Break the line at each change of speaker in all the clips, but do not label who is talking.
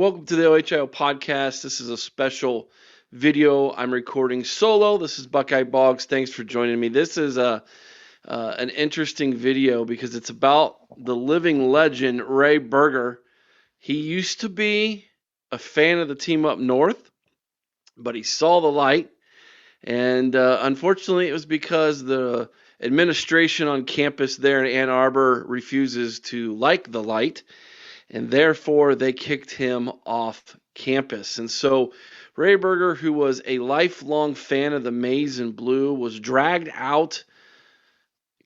welcome to the OHIO podcast. This is a special video I'm recording solo. This is Buckeye Boggs. Thanks for joining me. This is an interesting video because it's about the living legend Ray Berger. He used to be a fan of the team up north, but he saw the light, and unfortunately, it was because the administration on campus there in Ann Arbor refuses to like the light, and therefore they kicked him off campus. And so Ray Berger, who was a lifelong fan of the maize and blue, was dragged out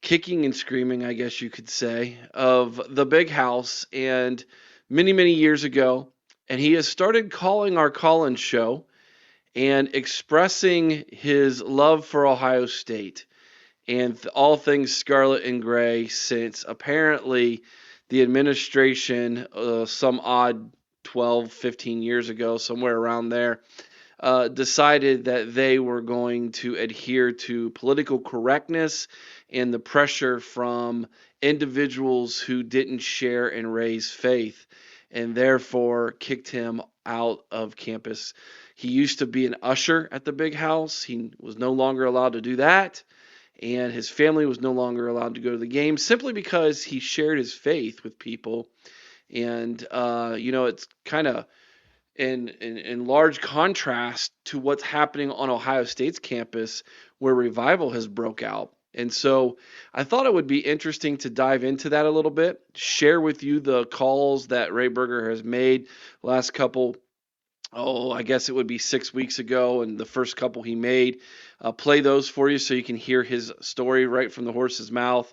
kicking and screaming, I guess you could say, of the big house and many years ago. And he has started calling our call-in show and expressing his love for Ohio State and all things scarlet and gray since apparently the administration, some odd 12, 15 years ago, somewhere around there, decided that they were going to adhere to political correctness and the pressure from individuals who didn't share in Ray's faith, and therefore kicked him out of campus. He used to be an usher at the big house. He was no longer allowed to do that, and his family was no longer allowed to go to the game simply because he shared his faith with people. And it's kind of in large contrast to what's happening on Ohio State's campus, where revival has broke out. And so I thought it would be interesting to dive into that a little bit, share with you the calls that Ray Berger has made last couple, I guess it would be 6 weeks ago, and the first couple he made. Play those for you so you can hear his story right from the horse's mouth,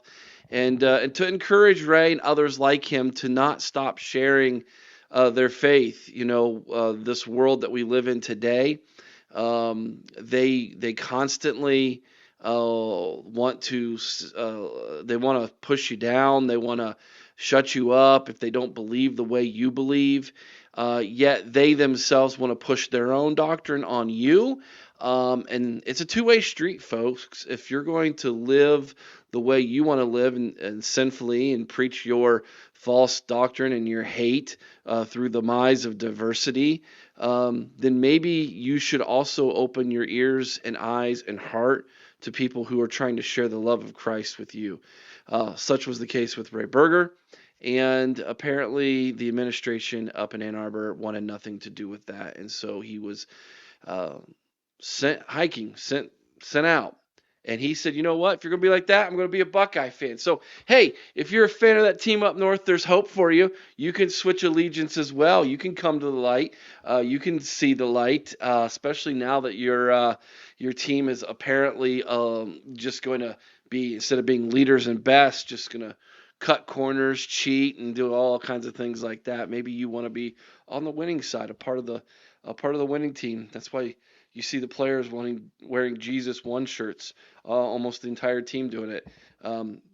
and to encourage Ray and others like him to not stop sharing their faith. This world that we live in today, they constantly want to push you down. They want to shut you up if they don't believe the way you believe. Yet they themselves want to push their own doctrine on you. And it's a two-way street, folks. If you're going to live the way you want to live and sinfully and preach your false doctrine and your hate through the maize of diversity, then maybe you should also open your ears and eyes and heart to people who are trying to share the love of Christ with you. Such was the case with Ray Berger. And apparently the administration up in Ann Arbor wanted nothing to do with that. And so he was sent out. And he said, you know what? If you're going to be like that, I'm going to be a Buckeye fan. So, hey, if you're a fan of that team up north, there's hope for you. You can switch allegiance as well. You can come to the light. You can see the light, especially now that your team is apparently just going to be, instead of being leaders and best, just going to cut corners, cheat, and do all kinds of things like that. Maybe you want to be on the winning side, a part of the winning team. That's why you see the players wearing Jesus One shirts, almost the entire team doing it.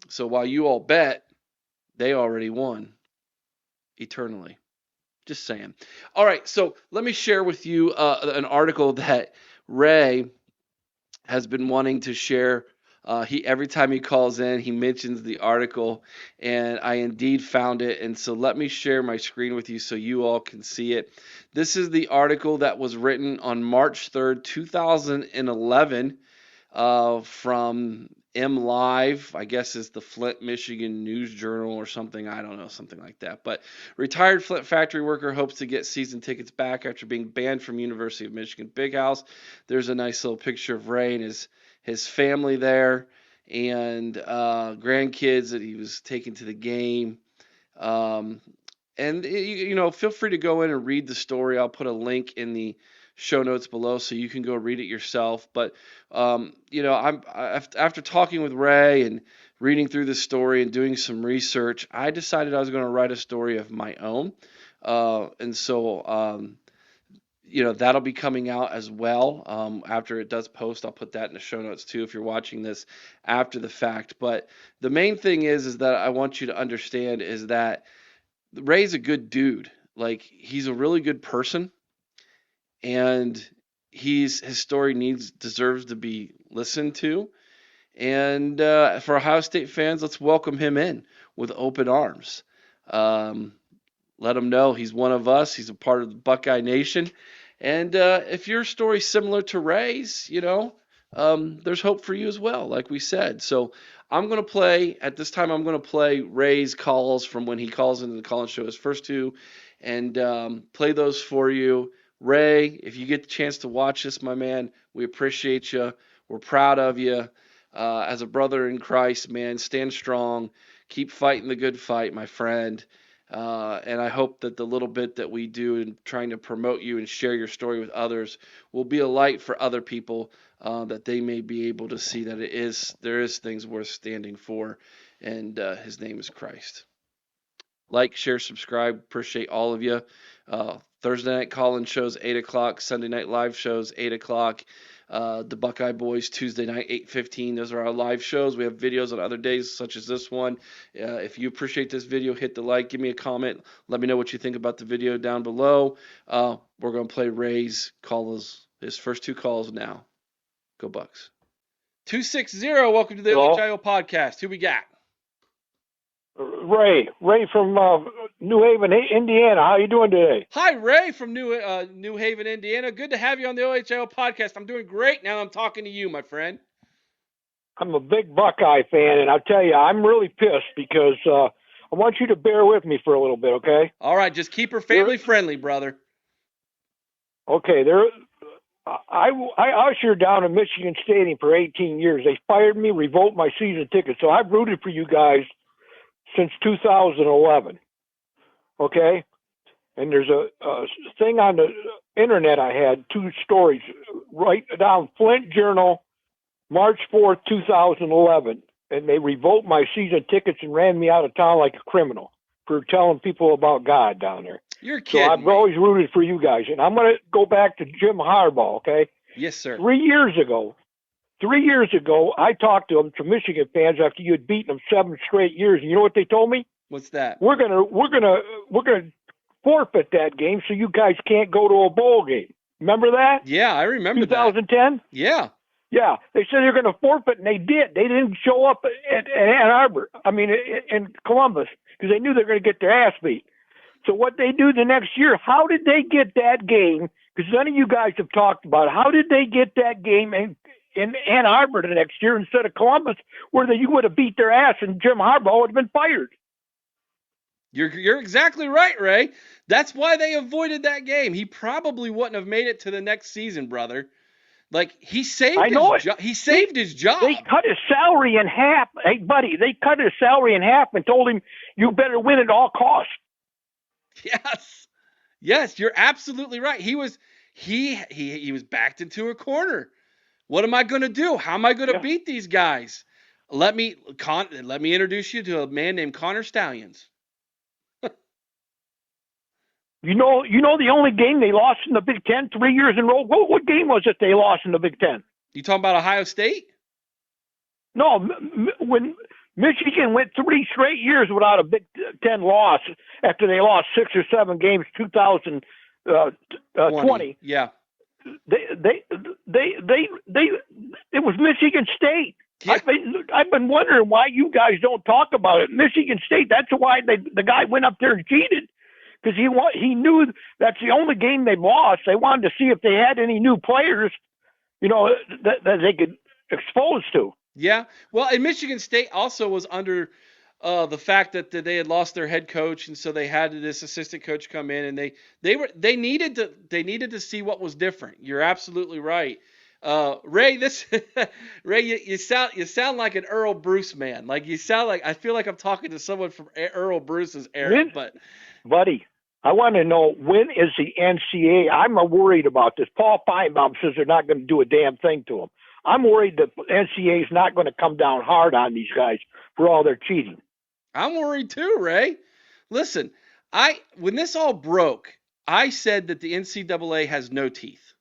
So while you all bet, they already won eternally. Just saying. All right, so let me share with you an article that Ray has been wanting to share. Every time he calls in, he mentions the article, and I indeed found it. And so let me share my screen with you so you all can see it. This is the article that was written on March 3rd, 2011, from MLive, I guess is the Flint, Michigan News Journal or something. I don't know, something like that. But retired Flint factory worker hopes to get season tickets back after being banned from University of Michigan Big House. There's a nice little picture of Ray and his family there, and grandkids that he was taking to the game. And feel free to go in and read the story. I'll put a link in the show notes below so you can go read it yourself. But after talking with Ray and reading through the story and doing some research, I decided I was going to write a story of my own. And so that'll be coming out as well after it does post. I'll put that in the show notes too if you're watching this after the fact. But the main thing is that I want you to understand is that Ray's a good dude. Like, he's a really good person, and his story deserves to be listened to. And for Ohio State fans, let's welcome him in with open arms. let him know he's one of us. He's a part of the Buckeye Nation. And if your story's similar to Ray's, there's hope for you as well, like we said. So I'm going to play, at this time, I'm going to play Ray's calls from when he calls into the call-in show, his first two, and play those for you. Ray, if you get the chance to watch this, my man, we appreciate you. We're proud of you. As a brother in Christ, man, stand strong. Keep fighting the good fight, my friend. And I hope that the little bit that we do in trying to promote you and share your story with others will be a light for other people, that they may be able to see that there is things worth standing for, and his name is Christ. Like, share, subscribe. Appreciate all of you. Thursday night call-in shows 8 o'clock. Sunday night live shows 8 o'clock. The Buckeye Boys Tuesday night 8:15. Those are our live shows. We have videos on other days such as this one. If you appreciate this video, hit the like, give me a comment, let me know what you think about the video down below. We're going to play Ray's calls, his first two calls now. Go Bucks. 260, welcome to the OHIO podcast. Who we got?
Ray from New Haven, Indiana. How you doing today?
Hi, Ray from New Haven, Indiana. Good to have you on the OHIO podcast. I'm doing great now. I'm talking to you, my friend.
I'm a big Buckeye fan, and I'll tell you, I'm really pissed because I want you to bear with me for a little bit, okay?
All right, just keep her family friendly, brother.
Okay, I ushered down in Michigan Stadium for 18 years. They fired me, revoked my season ticket, so I've rooted for you guys since 2011, okay? And there's a thing on the internet. I had two stories. Write down Flint Journal, March 4th, 2011. And they revoked my season tickets and ran me out of town like a criminal for telling people about God down there.
You're kidding.
So I've always rooted for you guys. And I'm going to go back to Jim Harbaugh, okay?
Yes, sir.
3 years ago, I talked to them, to Michigan fans, after you had beaten them 7 straight years, and you know what they told me?
What's that?
We're gonna forfeit that game so you guys can't go to a bowl game. Remember that?
Yeah, I remember
2010?
that. Yeah.
Yeah, they said they're going to forfeit, and they did. They didn't show up at Ann Arbor. In Columbus, because they knew they were going to get their ass beat. So what they do the next year? How did they get that game? Because none of you guys have talked about it. How did they get that game in Ann Arbor the next year instead of Columbus, where you would have beat their ass and Jim Harbaugh would have been fired?
You're exactly right, Ray. That's why they avoided that game. He probably wouldn't have made it to the next season, brother. Like, he saved his job.
They cut his salary in half. Hey, buddy, they cut his salary in half and told him, you better win at all costs.
Yes, you're absolutely right. He was backed into a corner. What am I going to do? How am I going to beat these guys? Let me introduce you to a man named Connor Stallions.
You know the only game they lost in the Big Ten 3 years in a row? What game was it they lost in the Big Ten?
You talking about Ohio State?
No, when Michigan went 3 straight years without a Big Ten loss after they lost 6 or 7 games, 2020.
Yeah.
It was Michigan State.
Yeah.
I've been wondering why you guys don't talk about it. Michigan State. That's why the guy went up there and cheated, because he knew that's the only game they lost. They wanted to see if they had any new players, that they could expose to.
Yeah. Well, and Michigan State also was under the fact that they had lost their head coach, and so they had this assistant coach come in, and they needed to see what was different. You're absolutely right. Ray, Ray, you sound like an Earl Bruce man. Like, you sound like, I feel like I'm talking to someone from Earl Bruce's era.
Buddy, I want to know, when is the NCAA? I'm worried about this. Paul Feinbaum says they're not going to do a damn thing to them. I'm worried that the NCAA is not going to come down hard on these guys for all their cheating.
I'm worried too, Ray. Listen, when this all broke, I said that the NCAA has no teeth.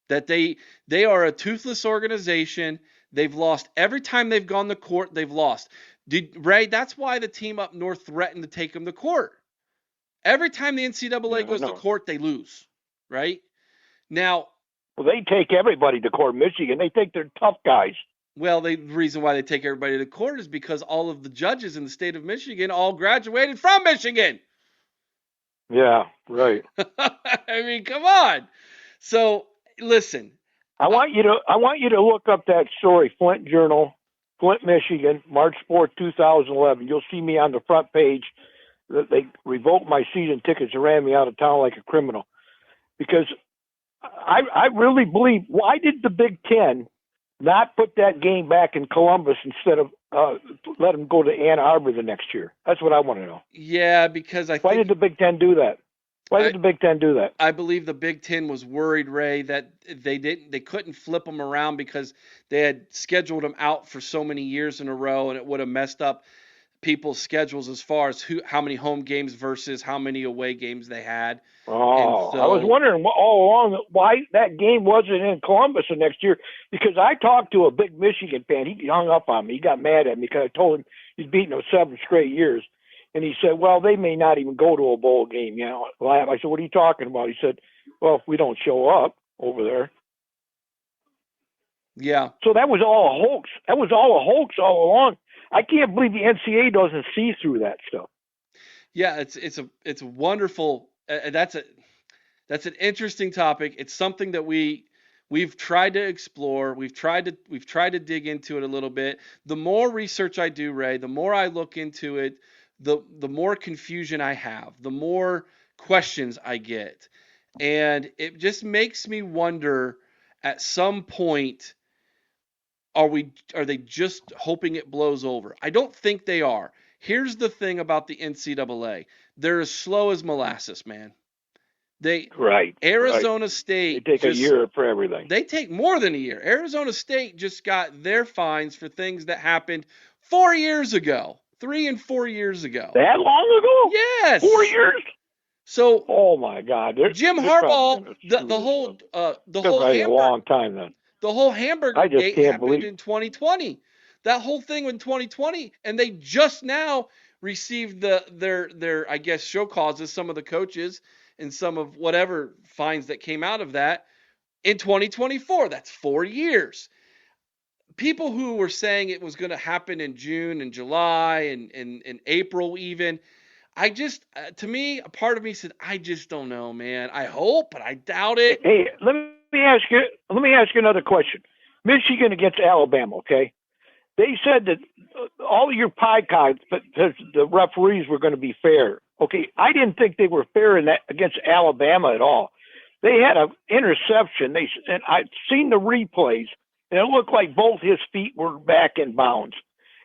That they are a toothless organization. They've lost every time they've gone to court. They've lost. Ray, that's why the team up north threatened to take them to court. Every time the NCAA goes to court, they lose. Right? Now,
well, they take everybody to court. Michigan, they think they're tough guys.
Well, the reason why they take everybody to court is because all of the judges in the state of Michigan all graduated from Michigan.
Yeah, right.
I mean, come on. So listen, uh,
I want you to look up that story, Flint Journal, Flint, Michigan, March 4th, 2011. You'll see me on the front page that they revoked my season tickets and ran me out of town like a criminal. Because I really believe, why did the Big Ten not put that game back in Columbus instead of let them go to Ann Arbor the next year? That's what I want to know.
yeah, because
Why did the Big Ten do that? Why
I
did the Big Ten do that?
I believe the Big Ten was worried, Ray, that they couldn't flip them around because they had scheduled them out for so many years in a row, and it would have messed up people's schedules as far as how many home games versus how many away games they had. And
Oh, I was
so,
wondering all along why that game wasn't in Columbus the next year. Because I talked to a big Michigan fan. He hung up on me. He got mad at me because I told him he's beaten them 7 straight years. And he said, well, they may not even go to a bowl game. You know, I said, what are you talking about? He said, well, if we don't show up over there.
yeah,
So that was all a hoax. That was all a hoax all along. I can't believe the NCAA doesn't see through that stuff.
yeah, it's a wonderful. That's an interesting topic. It's something that we've tried to explore. We've tried to dig into it a little bit. The more research I do, Ray, the more I look into it, the more confusion I have, the more questions I get. And it just makes me wonder at some point, are they just hoping it blows over? I don't think they are. Here's the thing about the NCAA. They're as slow as molasses, man. They
Right.
Arizona
They
State
take a
just
year for everything.
they take more than a year. Arizona State just got their fines for things that happened 4 years ago, 3 and 4 years ago.
That long ago?
Yes.
4 years?
So
Oh my God!
Jim
They're probably
Harbaugh,
going to
the
screw
the
this
whole
up.
the
It's
whole
going to be a
hamburger
long time then.
the whole hamburger
I just
gate
can't
happened
believe.
in 2020. That whole thing in 2020, and they just now received their I guess show causes, some of the coaches and some of whatever fines that came out of that in 2024. That's 4 years. People who were saying it was going to happen in June and July and April even, I just to me, a part of me said, I just don't know, man. I hope, but I doubt it.
Hey, let me ask you. Let me ask you another question. Michigan against Alabama. Okay, they said that all your pie cards, but the referees were going to be fair. Okay, I didn't think they were fair in that against Alabama at all. They had an interception. And I'd seen the replays, and it looked like both his feet were back in bounds.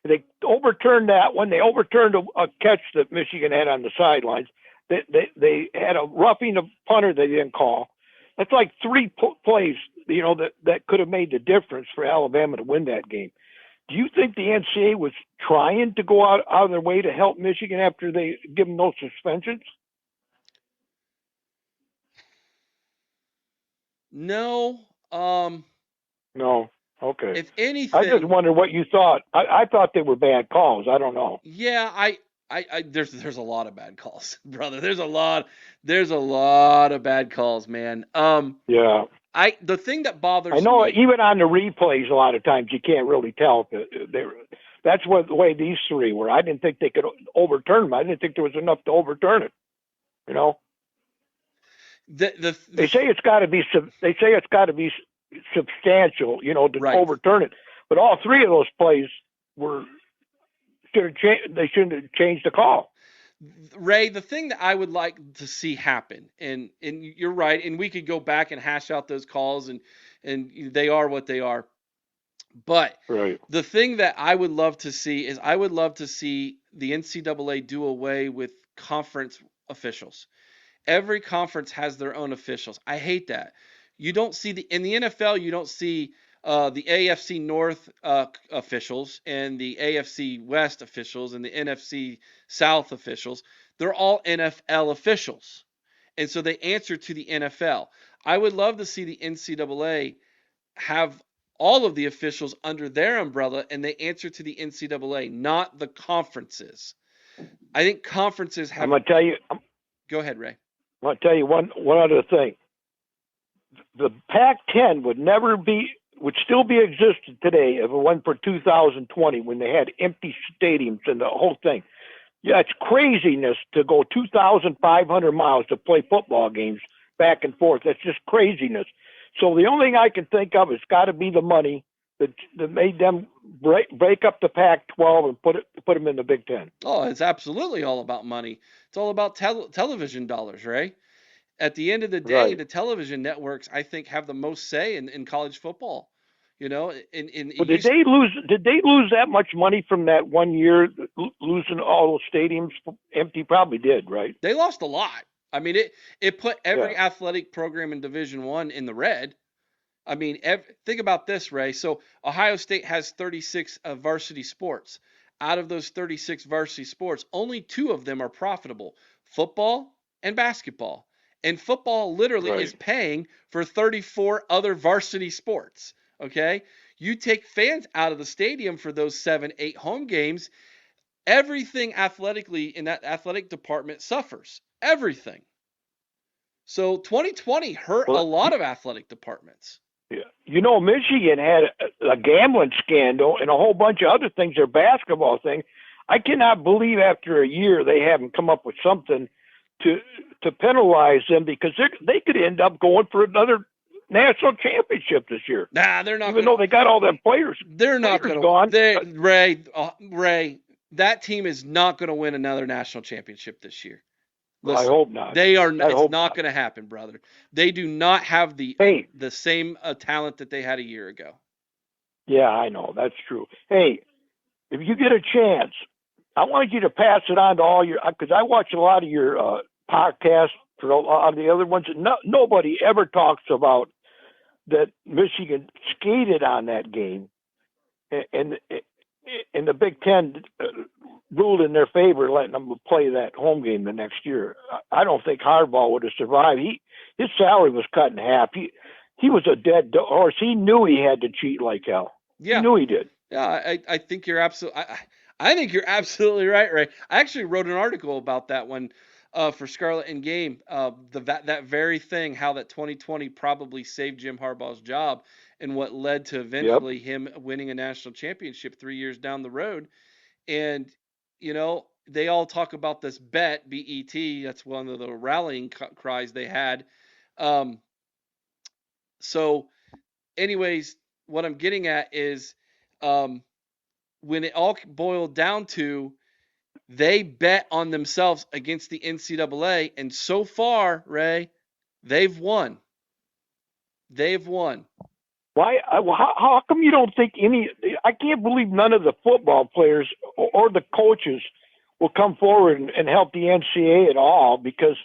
They overturned that one. They overturned a catch that Michigan had on the sidelines. They had a roughing of punter they didn't call. That's like three plays, that could have made the difference for Alabama to win that game. Do you think the NCAA was trying to go out of their way to help Michigan after they give them those suspensions?
No.
No. Okay.
If
I just
anything,
wonder what you thought. I thought they were bad calls. I don't know.
yeah, there's a lot of bad calls, brother. There's a lot of bad calls, man.
Yeah.
The thing that
I
bothers
know
me,
even on the replays, a lot of times you can't really tell if that's the way these three were. I didn't think they could overturn them. I didn't think there was enough to overturn it. You know, they say it's got to be. They say it's got to be substantial. To
right.
overturn it. But all three of those plays were they shouldn't have changed the call.
Ray, the thing that I would like to see happen, and you're right, and we could go back and hash out those calls, and they are what they are. But
right.
The thing that I would love to see is I would love to see the NCAA do away with conference officials. Every conference has their own officials. I hate that. You don't see in the NFL, you don't see the AFC North officials and the AFC West officials and the NFC South officials. They're all NFL officials. And so they answer to the NFL. I would love to see the NCAA have all of the officials under their umbrella and they answer to the NCAA, not the conferences. I think conferences have.
I'm going to tell you.
Go ahead, Ray.
I'm going to tell you one other thing. The Pac-10 would still be existed today if it went for 2020 when they had empty stadiums and the whole thing. Yeah, it's craziness to go 2,500 miles to play football games back and forth. That's just craziness. So the only thing I can think of has got to be the money that made them break up the Pac-12 and put them in the Big Ten.
Oh, it's absolutely all about money. It's all about television dollars, Ray. At the end of the day,
Right.
the television networks, I think, have the most say in college football. You know, in it
Well, did
used
they lose? Did they lose that much money from that one year, losing all those stadiums empty? Probably did, right?
they lost a lot. I mean, it put
Yeah.
every athletic program in Division One in the red. I mean, think about this, Ray. So Ohio State has 36 varsity sports. Out of those 36 varsity sports, only 2 of them are profitable: football and basketball. And football literally is
Right.
paying for 34 other varsity sports. Okay, you take fans out of the stadium for those 7, 8 home games. Everything athletically in that athletic department suffers. Everything. So 2020 hurt a
Well,
lot of athletic departments.
yeah. Michigan had a gambling scandal and a whole bunch of other things. Their basketball thing. I cannot believe after a year they haven't come up with something to penalize them, because they could end up going for another national championship this year.
Nah, they're not
Even
gonna.
though they got all them players.
They're not
Players
gonna.
gone.
Ray, that team is not gonna win another national championship this year.
I
Listen,
hope not.
they are.
I
It's
hope
not
not.
gonna happen, brother. They do not have
Hey,
the same talent that they had a year ago.
yeah, I know. That's true. Hey, if you get a chance, I want you to pass it on to all your, because I watch a lot of your podcasts for a lot of the other ones. And nobody ever talks about that Michigan skated on that game, and the Big Ten ruled in their favor, letting them play that home game the next year. I don't think Harbaugh would have survived. His salary was cut in half. He was a dead horse. He knew he had to cheat like hell. He
Yeah,
knew he did.
yeah. I think you're absolutely. I think you're absolutely right, Ray. I actually wrote an article about that one for Scarlet and Game. That very thing, how that 2020 probably saved Jim Harbaugh's job, and what led to
Yep.
eventually him winning a national championship 3 years down the road. And they all talk about this BET. That's one of the rallying cries they had. Um, so, anyways, what I'm getting at is, um, when it all boiled down to, they bet on themselves against the NCAA, and so far, Ray, they've won. They've won.
Why? How come you don't think any? I can't believe none of the football players or the coaches will come forward and help the NCAA at all, because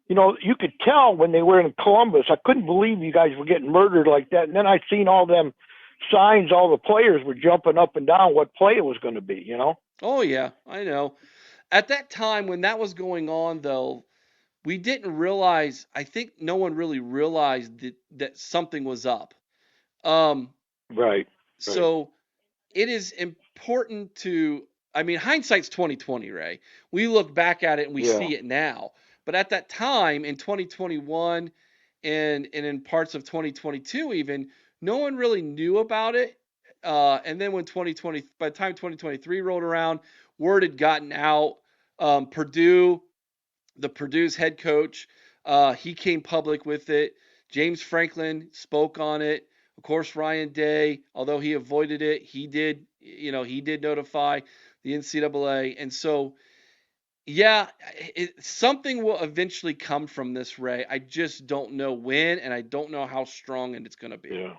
you could tell when they were in Columbus. I couldn't believe you guys were getting murdered like that. And then I seen all them signs. All the players were jumping up and down what play it was going to be.
Oh yeah, I know. At that time when that was going on, though, we didn't realize. I think no one really realized that something was up. Um,
Right. Right.
so it is important to. I mean, hindsight's 2020, Ray. We look back at it and we
Yeah.
see it now. But at that time in 2021 and in parts of 2022, even, no one really knew about it. And then when 2020, by the time 2023 rolled around, word had gotten out. Purdue, Purdue's head coach, he came public with it. James Franklin spoke on it. Of course, Ryan Day, although he avoided it, he did. He did notify the NCAA, and so yeah, something will eventually come from this, Ray. I just don't know when, and I don't know how strong it's going to be.
Yeah.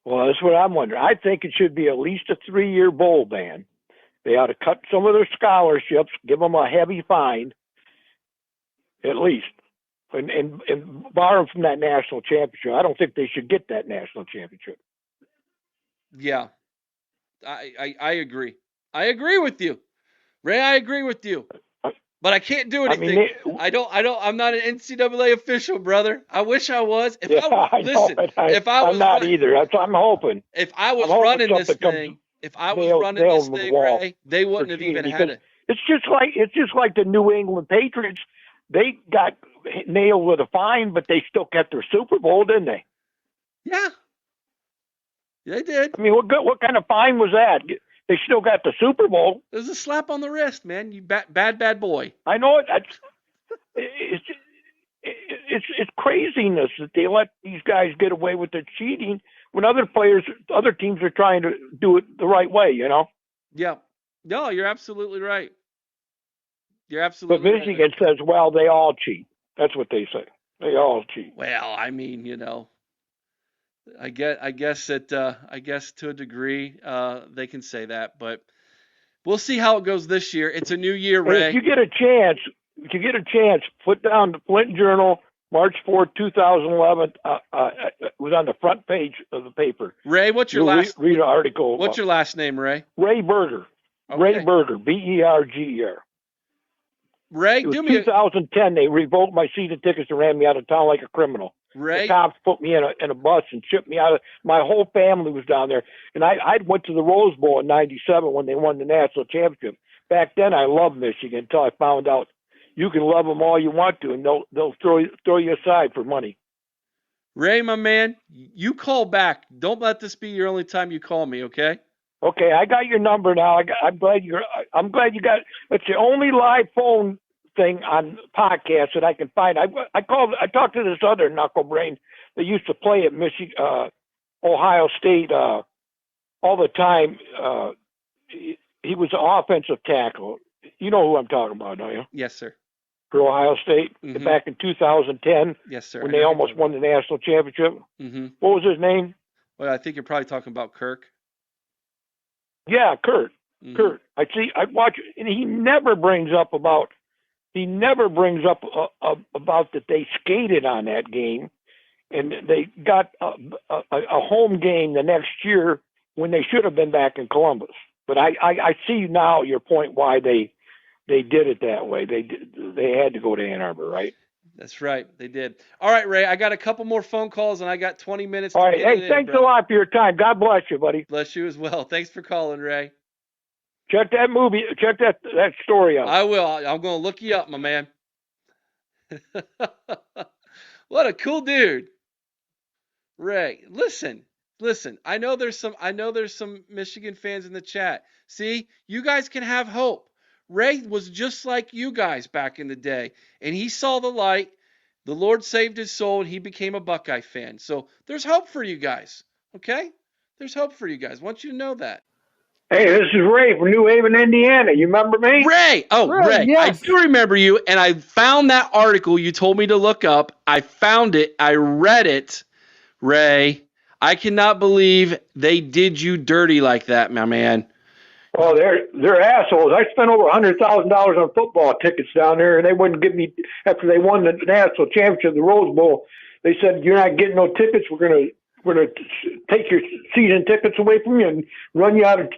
Well, that's what I'm wondering. I think it should be at least a 3-year bowl ban. They ought to cut some of their scholarships, give them a heavy fine, at least, and bar them from that national championship. I don't think they should get that national championship.
Yeah, I agree. I agree with you, Ray. I agree with you. But I can't do anything. I'm not an NCAA official, brother. I wish I was.
I'm not either. I'm hoping.
If I was running this thing, Ray, they wouldn't have even had it.
It's just like the New England Patriots. They got nailed with a fine, but they still kept their Super Bowl, didn't they?
Yeah, they did.
I mean, what kind of fine was that? They still got the Super Bowl.
It was a slap on the wrist, man. You bad boy.
I know it. It's craziness that they let these guys get away with their cheating when other teams are trying to do it the right way.
Yeah. No, you're absolutely right. You're
But
absolutely
Michigan says, well, they all cheat. That's what they say. They all cheat.
Well, I mean, I guess to a degree, they can say that, but we'll see how it goes this year. It's a new year, Ray.
If you get a chance, put down the Flint Journal, March 4th, 2011. It was on the front page of the paper.
Ray, what's your
read an article?
What's your last name, Ray?
Ray Berger.
Okay.
Ray Berger, Berger.
Ray,
it was 2010. They revoked my season tickets and ran me out of town like a criminal.
Ray,
the cops put me in a bus and shipped me out. My whole family was down there, and I went to the Rose Bowl in '97 when they won the national championship. Back then, I loved Michigan until I found out you can love them all you want to, and they'll throw you aside for money.
Ray, my man, you call back. Don't let this be your only time you call me, okay?
Okay, I got your number now. I'm glad you got. It's the only live phone thing on podcast that I can find. I talked to this other knucklebrain that used to play at Michigan, Ohio State all the time. He was an offensive tackle. You know who I'm talking about, don't you?
Yes, sir.
For Ohio State back in 2010.
Yes, sir.
When they almost won the national championship.
Mm-hmm.
What was his name?
Well, I think you're probably talking about Kirk.
Yeah, Kurt. Mm-hmm. Kurt. I watch, and he never brings up about that they skated on that game, and they got a home game the next year when they should have been back in Columbus. But I see now your point why they did it that way. They had to go to Ann Arbor, right?
That's right. They did. All right, Ray, I got a couple more phone calls, and I got 20 minutes.
All right. Hey, thanks a lot for your time. God bless you, buddy.
Bless you as well. Thanks for calling, Ray.
Check that movie. Check that story out.
I will. I'm going to look you up, my man. What a cool dude. Ray, listen. I know there's some Michigan fans in the chat. See, you guys can have hope. Ray was just like you guys back in the day, and he saw the light. The Lord saved his soul, and he became a Buckeye fan. So there's hope for you guys, okay? There's hope for you guys. I want you to know that.
Hey, this is Ray from New Haven, Indiana. You remember me?
Ray! Oh, Ray. Yes. I do remember you, and I found that article you told me to look up. I found it. I read it. Ray, I cannot believe they did you dirty like that, my man.
Oh, they're assholes. I spent over $100,000 on football tickets down there, and they wouldn't give me after they won the national championship, the Rose Bowl. They said you're not getting no tickets. We're gonna take your season tickets away from you and run you out of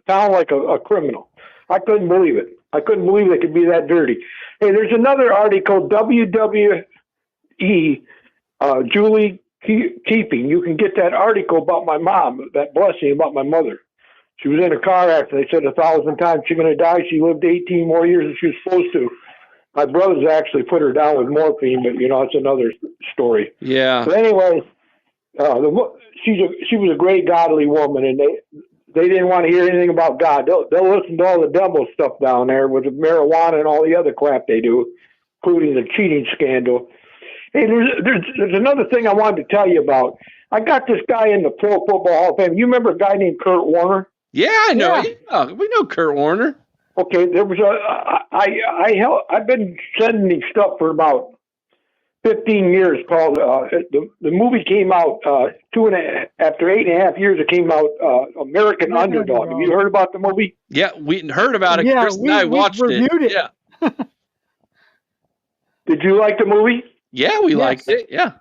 town like a criminal. I couldn't believe it. I couldn't believe they could be that dirty. Hey, there's another article, WWE Julie Keeping. You can get that article about my mom, that blessing about my mother. She was in a car accident. They said 1,000 times she's going to die. She lived 18 more years than she was supposed to. My brothers actually put her down with morphine, but, it's another story.
Yeah.
But anyway, she was a great godly woman, and they didn't want to hear anything about God. They'll listen to all the devil stuff down there with the marijuana and all the other crap they do, including the cheating scandal. Hey, there's another thing I wanted to tell you about. I got this guy in the Pro Football Hall of Fame. You remember a guy named Kurt Warner?
Yeah, I know. Yeah, we know Kurt Warner.
Okay, there was I've been sending him stuff for about 15 years. Called the movie came out after 8.5 years. It came out American Underdog. Have you heard about the movie?
Yeah, we heard about it.
Yeah,
Chris and I watched it.
Yeah.
Did you like the movie?
Yeah, we liked it. Yeah.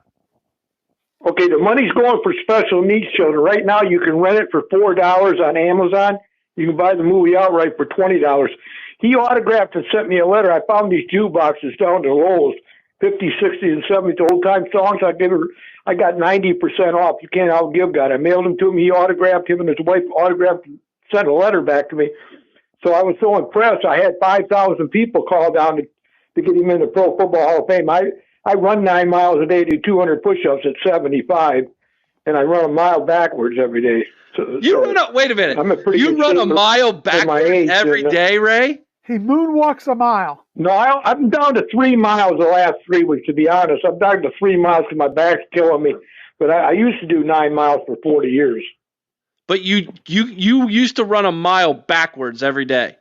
Okay, the money's going for special needs children. Right now, you can rent it for $4 on Amazon. You can buy the movie outright for $20. He autographed and sent me a letter. I found these jukeboxes down to Lowe's, 50s, 60s, and 70s old-time songs. I got 90% off. You can't outgive God. I mailed them to him. He autographed. Him and his wife autographed and sent a letter back to me. So I was so impressed. I had 5,000 people call down to get him in the Pro Football Hall of Fame. I run 9 miles a day, do 200 push-ups at 75. and I run a mile backwards every day.
Wait a minute.
I'm a pretty
You run a mile backwards every day, Ray?
He moonwalks a mile.
No, I'm down to 3 miles the last 3 weeks, to be honest. I'm down to 3 miles because my back's killing me. But I used to do 9 miles for 40 years.
But you used to run a mile backwards every day.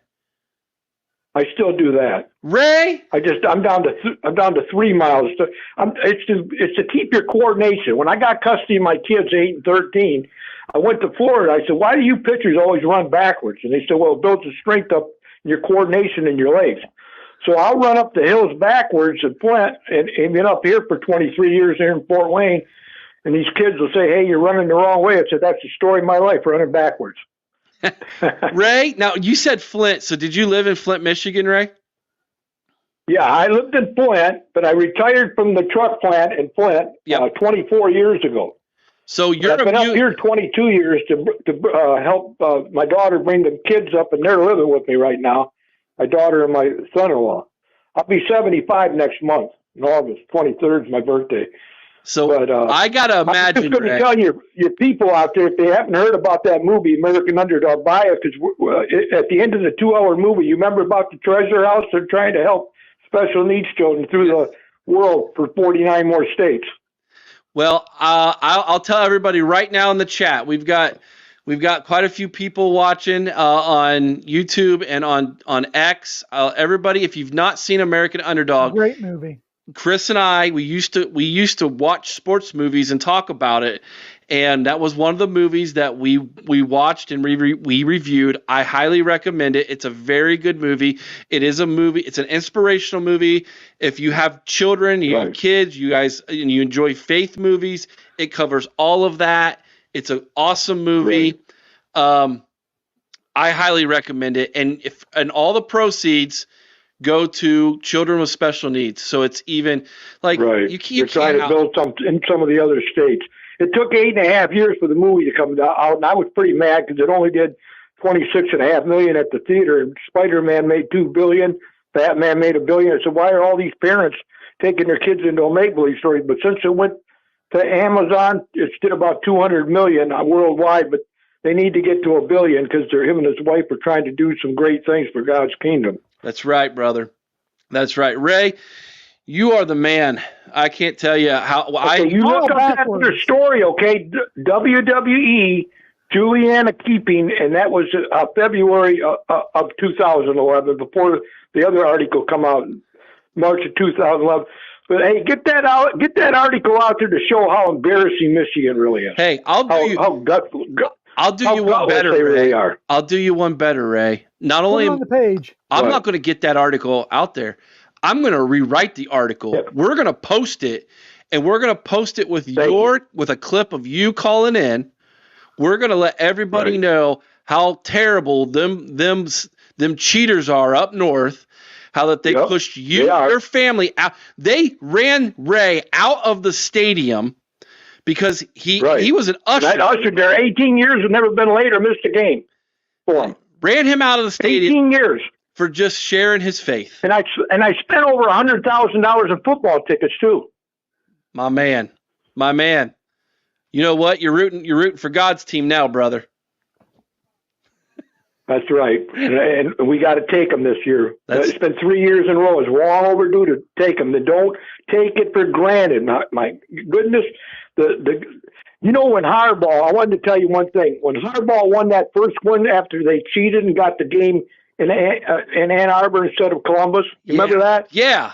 I still do that.
Ray,
I'm down to 3 miles. It's to keep your coordination. When I got custody of my kids, 8 and 13, I went to Florida. I said, "Why do you pitchers always run backwards?" And they said, "Well, it builds the strength up in your coordination in your legs." So I'll run up the hills backwards at Flint, and been up here for 23 years here in Fort Wayne. And these kids will say, "Hey, you're running the wrong way." I said, "That's the story of my life, running backwards."
Ray, now you said Flint. So did you live in Flint, Michigan, Ray?
Yeah, I lived in Flint, but I retired from the truck plant in Flint 24 years ago.
So
I've been up here 22 years to help my daughter bring the kids up, and they're living with me right now. My daughter and my son-in-law. I'll be 75 next month in August. 23rd is my birthday.
So I gotta imagine.
I'm just going to tell your people out there, if they haven't heard about that movie, American Underdog, buy it, because at the end of the 2-hour movie, you remember about the Treasure House? They're trying to help special needs children through the world for 49 more states.
Well, I'll tell everybody right now in the chat. We've got quite a few people watching on YouTube and on X. Everybody, if you've not seen American Underdog,
great movie.
Chris and I, we used to watch sports movies and talk about it, and that was one of the movies that we watched and we reviewed. I highly recommend it. It's a very good movie. It is a movie. It's an inspirational movie. If you have children, you have kids, you guys, and you enjoy faith movies, it covers all of that. It's an awesome movie. Right. I highly recommend it, and all the proceeds go to children with special needs. So it's even like you're
trying to build some in some of the other states. It took 8.5 years for the movie to come out, and I was pretty mad because it only did $26.5 million at the theater. And Spider-Man made $2 billion. Batman made $1 billion. So why are all these parents taking their kids into a make-believe story? But since it went to Amazon, it's did about $200 million worldwide. But they need to get to $1 billion because him and his wife are trying to do some great things for God's kingdom.
That's right, brother. That's right. Ray, you are the man. I can't tell you how.
You look up that other story, okay? WWE, Juliana Keeping, and that was February of 2011, before the other article come out in March of 2011. But hey, get that article out there to show how embarrassing Michigan really is.
Hey, I'll do you one better, Ray. I'll do you one better, Ray. Not only
on the page.
I'm not going to get that article out there. I'm going to rewrite the article. Yep. We're going to post it, and we're going to post it with with a clip of you calling in. We're going to let everybody know how terrible them cheaters are up north. How that they pushed your family out. They ran Ray out of the stadium because he was an usher.
That usher there 18 years and never been late or missed a game for him.
Ran him out of the stadium
18 years
for just sharing his faith.
And I spent over $100,000 in football tickets too.
My man. You know what? You're rooting for God's team now, brother. That's right, and we got to take them this year. It's been 3 years in a row. It's long overdue to take them. Then don't take it for granted. My goodness, when Harbaugh. I wanted to tell you one thing. When Harbaugh won that first one after they cheated and got the game in Ann Arbor instead of Columbus, you remember that? Yeah.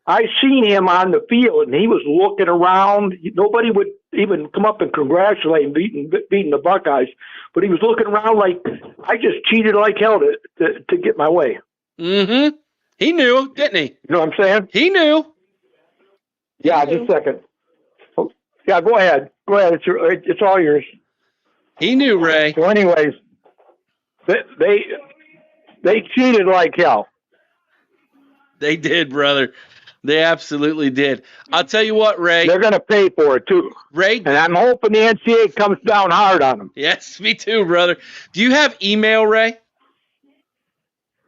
I seen him on the field, and he was looking around. Nobody would even come up and congratulate him beating the Buckeyes, but he was looking around like, I just cheated like hell to get my way. Mm-hmm. He knew, didn't he? You know what I'm saying? He knew. Yeah, just a second. Oh, yeah, go ahead. It's all yours. He knew, Ray. So anyways, they cheated like hell. They did, brother. They absolutely did. I'll tell you what, Ray. They're going to pay for it, too. Ray. And I'm hoping the NCAA comes down hard on them. Yes, me too, brother. Do you have email, Ray?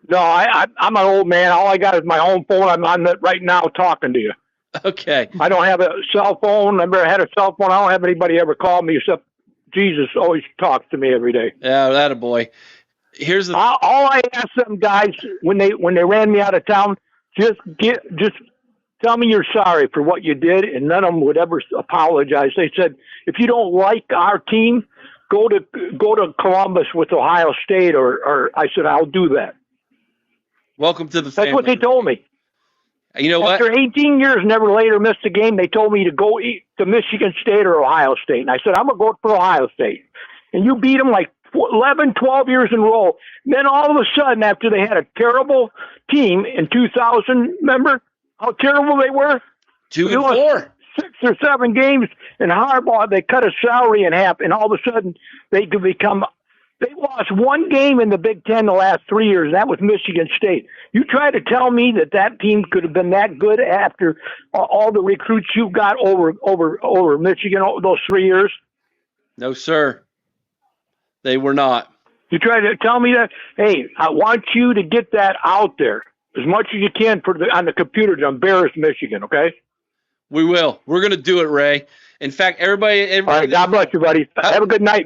No, I'm an old man. All I got is my home phone. I'm on it right now talking to you. Okay.
I don't have a cell phone. I never had a cell phone. I don't have anybody ever call me except Jesus always talks to me every day.
Yeah, that a boy. Here's the
All I ask them guys when they ran me out of town, just tell me you're sorry for what you did, and none of them would ever apologize. They said, if you don't like our team, go to Columbus with Ohio State, or I said, I'll do that.
welcome to the
That's
family.
what they told me.
You know what?
After 18 years, never later missed a game, they told me to go to Michigan State or Ohio State. And I said, I'm going to go for Ohio State. And you beat them like 11, 12 years in a row. And then all of a sudden, after they had a terrible team in 2000, remember how terrible they were?
2-4.
6 or 7 games in Harbaugh, they cut his salary in half, and all of a sudden they could become. They lost 1 game in the Big Ten the last 3 years, and that was Michigan State. You try to tell me that team could have been that good after all the recruits you got over Michigan those 3 years?
No, sir. They were not.
You try to tell me that? Hey, I want you to get that out there as much as you can on the computer to embarrass Michigan, okay?
We will. We're going to do it, Ray. In fact, everybody
All right, God bless you, buddy. Have a good night,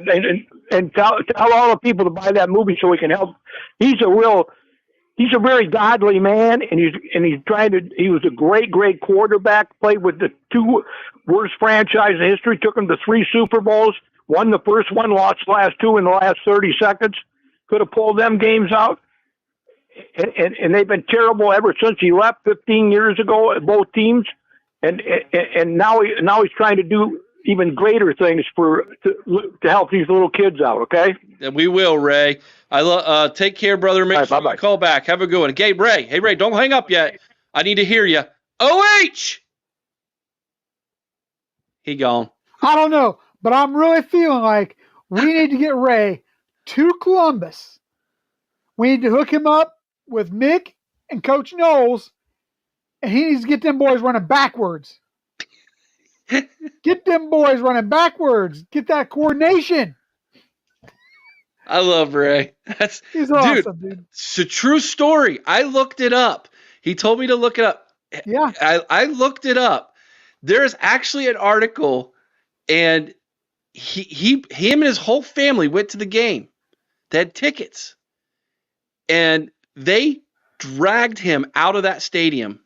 and tell all the people to buy that movie so we can help. He's a very godly man, and he's trying to. He was a great quarterback. Played with the 2 worst franchises in history. Took them to 3 Super Bowls. Won the first one, lost the last 2 in the last 30 seconds. Could have pulled them games out. And they've been terrible ever since he left 15 years ago at both teams. And now he's trying to do even greater things to help these little kids out. Okay.
We will, Ray. Take care, brother. Make sure you call back. Have a good one. Hey, Ray, don't hang up yet. I need to hear you. OH. He gone.
I don't know, but I'm really feeling like we need to get Ray to Columbus. We need to hook him up with Mick and Coach Knowles, and he needs to get them boys running backwards. Get them boys running backwards. Get that coordination.
I love Ray.
He's awesome, dude.
It's a true story. I looked it up. He told me to look it up.
Yeah.
I looked it up. There's actually an article, and him and his whole family went to the game. They had tickets. And they dragged him out of that stadium